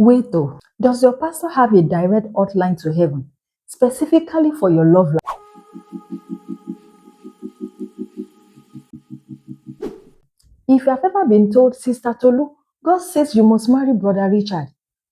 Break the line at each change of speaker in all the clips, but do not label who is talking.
Wait though, does your pastor have a direct hotline to heaven, specifically for your love life? If you have ever been told, Sister Tolu, God says you must marry Brother Richard,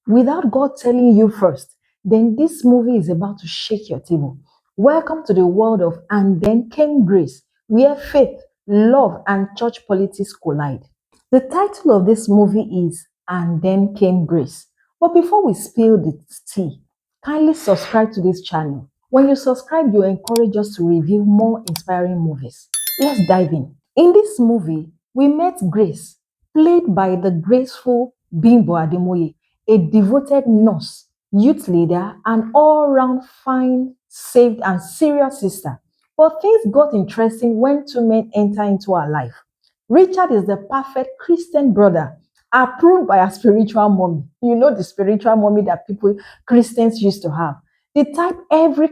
without God telling you first, then this movie is about to shake your table. Welcome to the world of And Then Came Grace, where faith, love, and church politics collide. The title of this movie is And Then Came Grace. But before we spill the tea, kindly subscribe to this channel. When you subscribe, you encourage us to review more inspiring movies. Let's dive in. In this movie, we met Grace, played by the graceful Bimbo Ademoye, a devoted nurse, youth leader, and all-round fine, saved, and serious sister. But things got interesting when two men enter into her life. Richard is the perfect Christian brother, approved by a spiritual mommy. You know, the spiritual mommy that Christians used to have. The type every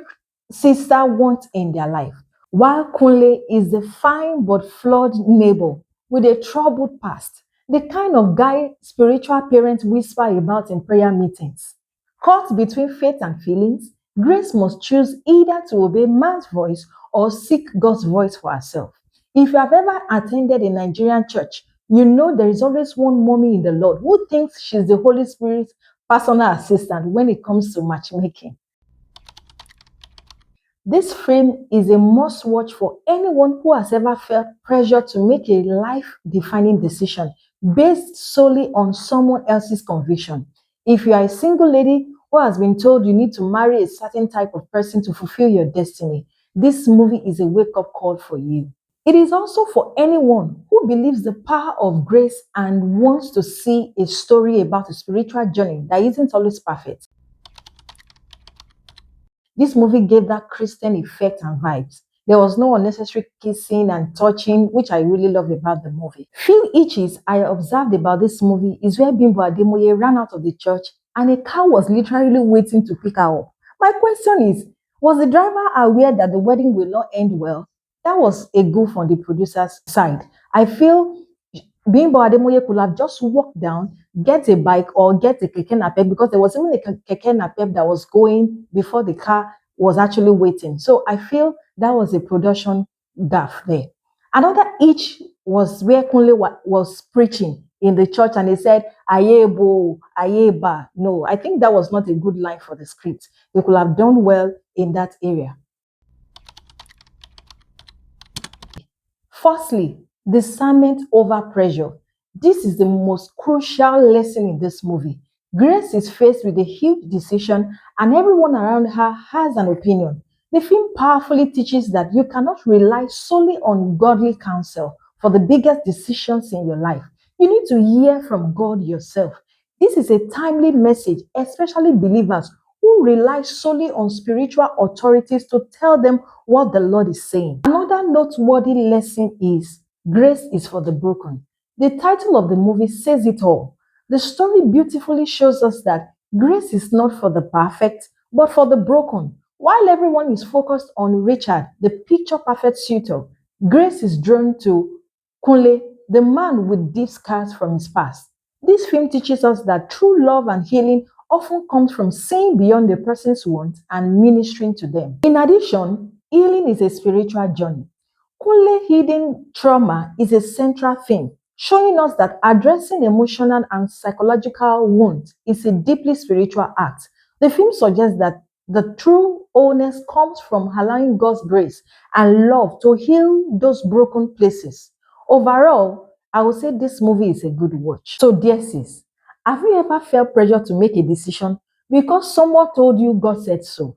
sister wants in their life. While Kunle is the fine but flawed neighbor with a troubled past, the kind of guy spiritual parents whisper about in prayer meetings. Caught between faith and feelings, Grace must choose either to obey man's voice or seek God's voice for herself. If you have ever attended a Nigerian church, you know there is always one mommy in the Lord who thinks she's the Holy Spirit's personal assistant when it comes to matchmaking. This film is a must watch for anyone who has ever felt pressure to make a life-defining decision based solely on someone else's conviction. If you are a single lady who has been told you need to marry a certain type of person to fulfill your destiny, this movie is a wake-up call for you. It is also for anyone who believes the power of grace and wants to see a story about a spiritual journey that isn't always perfect. This movie gave that Christian effect and vibes. There was no unnecessary kissing and touching, which I really love about the movie. Few itches I observed about this movie is where Bimbo Ademoye ran out of the church and a car was literally waiting to pick her up. My question is, was the driver aware that the wedding will not end well? That was a goof on the producer's side. I feel Bimbo Ademoye could have just walked down, get a bike or get a keke napep, because there was even a keke napep that was going before the car was actually waiting. So I feel that was a production gaffe there. Another itch was where Kunle was preaching in the church and he said, Ayebo, Ayeba. No, I think that was not a good line for the script. They could have done well in that area. Firstly, discernment over pressure. This is the most crucial lesson in this movie. Grace is faced with a huge decision and everyone around her has an opinion. The film powerfully teaches that you cannot rely solely on godly counsel for the biggest decisions in your life. You need to hear from God yourself. This is a timely message, especially believers who rely solely on spiritual authorities to tell them what the Lord is saying. Another noteworthy lesson is grace is for the broken. The title of the movie says it all. The story beautifully shows us that grace is not for the perfect, but for the broken. While everyone is focused on Richard, the picture perfect suitor, grace is drawn to Kunle, the man with deep scars from his past. This film teaches us that true love and healing often comes from seeing beyond the person's wants and ministering to them. In addition, healing is a spiritual journey. Kunle hidden trauma is a central theme, showing us that addressing emotional and psychological wounds is a deeply spiritual act. The film suggests that the true wholeness comes from allowing God's grace and love to heal those broken places. Overall, I would say this movie is a good watch. So, dear sis, have you ever felt pressure to make a decision because someone told you God said so?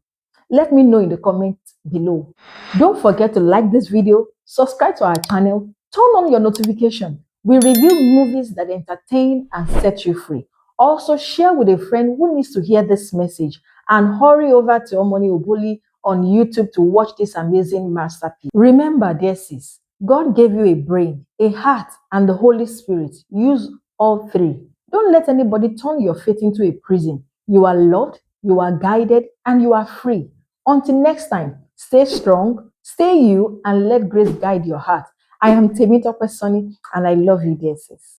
Let me know in the comments below. Don't forget to like this video, subscribe to our channel, turn on your notification. We review movies that entertain and set you free. Also, share with a friend who needs to hear this message and hurry over to Omoni Oboli on YouTube to watch this amazing masterpiece. Remember, dear sis, God gave you a brain, a heart, and the Holy Spirit. Use all three. Don't let anybody turn your faith into a prison. You are loved, you are guided, and you are free. Until next time, stay strong, stay you, and let grace guide your heart. I am Temitope Sonny, and I love you, dear sis.